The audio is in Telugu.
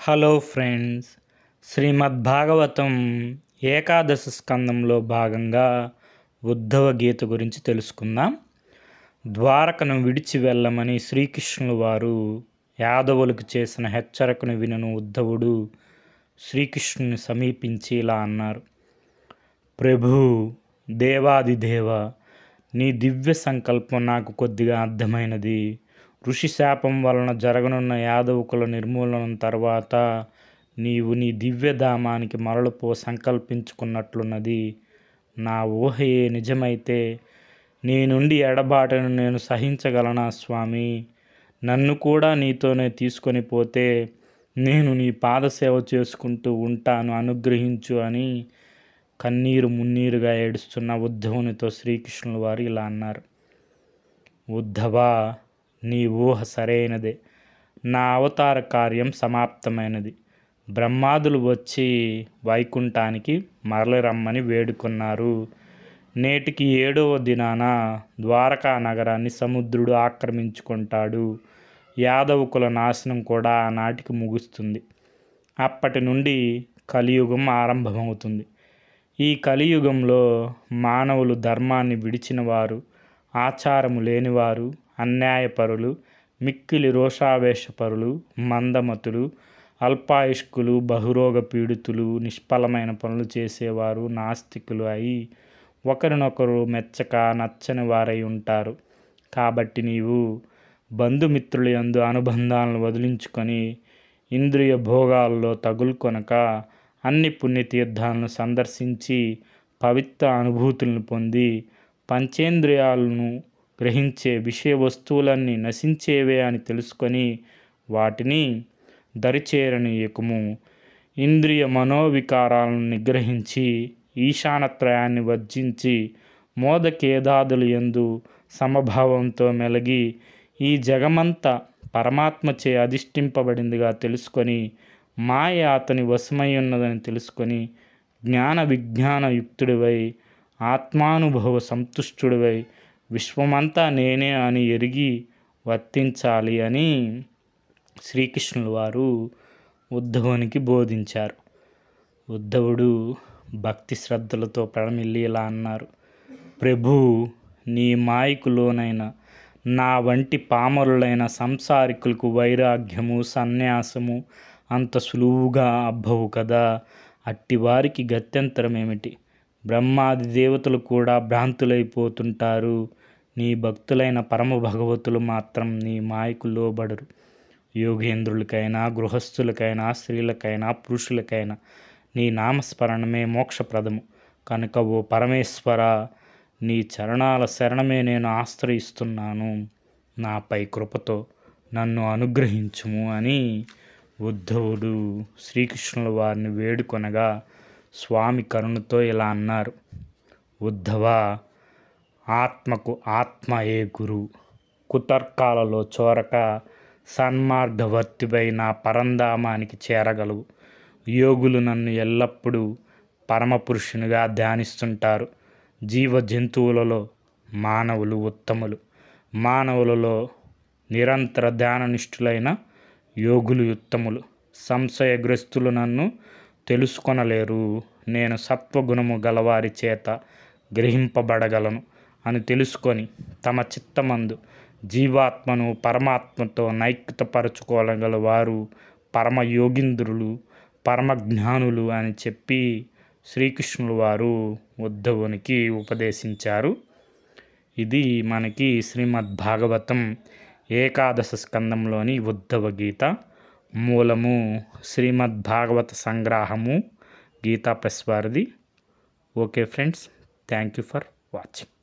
హలో ఫ్రెండ్స్, శ్రీమద్భాగవతం ఏకాదశ స్కందంలో భాగంగా ఉద్ధవ గీత గురించి తెలుసుకుందాం. ద్వారకను విడిచి వెళ్ళమని శ్రీకృష్ణుల వారు యాదవులకు చేసిన హెచ్చరికను వినను ఉద్ధవుడు శ్రీకృష్ణుని సమీపించి ఇలా అన్నారు: ప్రభు, దేవాదిదేవ, నీ దివ్య సంకల్పం నాకు కొద్దిగా అర్థమైనది. ఋషి శాపం వలన జరగనున్న యాదవుకుల నిర్మూలనం తర్వాత నీవు నీ దివ్యధామానికి మరలుపో సంకల్పించుకున్నట్లున్నది. నా ఊహయే నిజమైతే నీ నుండి ఎడబాటును నేను సహించగలనా స్వామి? నన్ను కూడా నీతోనే తీసుకొని పోతే నేను నీ పాదసేవ చేసుకుంటూ ఉంటాను, అనుగ్రహించు అని కన్నీరు మున్నీరుగా ఏడుస్తున్న ఉద్ధవునితో శ్రీకృష్ణుల వారు ఇలా అన్నారు: ఉద్ధవా, నీ ఊహ సరైనదే. నా అవతార కార్యం సమాప్తమైనది. బ్రహ్మాదులు వచ్చి వైకుంఠానికి మరలి రమ్మని వేడుకున్నారు. నేటికి 7వ దినాన ద్వారకా నగరాన్ని సముద్రుడు ఆక్రమించుకుంటాడు. యాదవుకుల నాశనం కూడా ఆనాటికి ముగుస్తుంది. అప్పటి నుండి కలియుగం ఆరంభమవుతుంది. ఈ కలియుగంలో మానవులు ధర్మాన్ని విడిచిన వారు, ఆచారము లేనివారు, అన్యాయపరులు, మిక్కిలి రోషావేశపరులు, మందమతులు, అల్పాయుష్కులు, బహురోగ పీడితులు, నిష్ఫలమైన పనులు చేసేవారు, నాస్తికులు అయి ఒకరినొకరు మెచ్చక నచ్చని వారై ఉంటారు. కాబట్టి నీవు బంధుమిత్రుల యందు అనుబంధాలను వదిలించుకొని ఇంద్రియ భోగాల్లో తగులుకొనక అన్ని పుణ్యతీర్థాలను సందర్శించి పవిత్ర అనుభూతులను పొంది పంచేంద్రియాలను గ్రహించే విషయ వస్తువులన్నీ నశించేవే అని తెలుసుకొని వాటిని దరిచేరనీయకుము. ఇంద్రియ మనోవికారాలను నిగ్రహించి ఈశానత్రయాన్ని వర్జించి మోదకేదాదుల యందు సమభావంతో మెలిగి ఈ జగమంతా పరమాత్మచే అధిష్ఠింపబడిందిగా తెలుసుకొని మాయ అతని వశమై ఉన్నదని తెలుసుకొని జ్ఞాన విజ్ఞాన యుక్తుడివై ఆత్మానుభవ సంతుష్టుడివై విశ్వమంతా నేనే అని ఎరిగి వర్తించాలి అని శ్రీకృష్ణుల వారు ఉద్ధవునికి బోధించారు. ఉద్ధవుడు భక్తి శ్రద్ధలతో ప్రణమిల్లి ఇలా అన్నారు: ప్రభు, నీ మాయకు లోనైన నా వంటి పామరులైన సంసారికులకు వైరాగ్యము, సన్యాసము అంత సులువుగా అబ్బవు కదా. అట్టివారికి గత్యంతరం ఏమిటి? బ్రహ్మాది దేవతలు కూడా భ్రాంతులైపోతుంటారు. నీ భక్తులైన పరమ భగవతులు మాత్రం నీ మాయకు లోబడరు. యోగేంద్రులకైనా, గృహస్థులకైనా, స్త్రీలకైనా, పురుషులకైనా నీ నామస్మరణమే మోక్షప్రదము. కనుక ఓ పరమేశ్వర, నీ చరణాల శరణమే నేను ఆశ్రయిస్తున్నాను. నాపై కృపతో నన్ను అనుగ్రహించుము అని ఉద్ధవుడు శ్రీకృష్ణుల వారిని వేడుకొనగా స్వామి కరుణతో ఇలా అన్నారు: ఉద్ధవా, ఆత్మకు ఆత్మయే గురువు. కుతర్కాలలో చోరక సన్మార్గవర్తిపై నా పరంధామానికి చేరగలవు. యోగులు నన్ను ఎల్లప్పుడూ పరమపురుషునిగా ధ్యానిస్తుంటారు. జీవ జంతువులలో మానవులు ఉత్తములు. మానవులలో నిరంతర ధ్యాననిష్ఠులైన యోగులు ఉత్తములు. సంశయగ్రస్తులు నన్ను తెలుసుకొనలేరు. నేను సత్వగుణము గలవారి చేత గ్రహింపబడగలను అని తెలుసుకొని తమ చిత్తమందు జీవాత్మను పరమాత్మతో నైక్యతపరచుకోగల వారు పరమయోగింద్రులు, పరమజ్ఞానులు అని చెప్పి శ్రీకృష్ణుల వారు ఉద్ధవునికి ఉపదేశించారు. ఇది మనకి శ్రీమద్భాగవతం ఏకాదశ స్కందంలోని ఉద్ధవ గీత. మూలము శ్రీమద్భాగవత సంగ్రహము, గీతా ప్రెస్ వారిది. Okay friends, thank you for watching.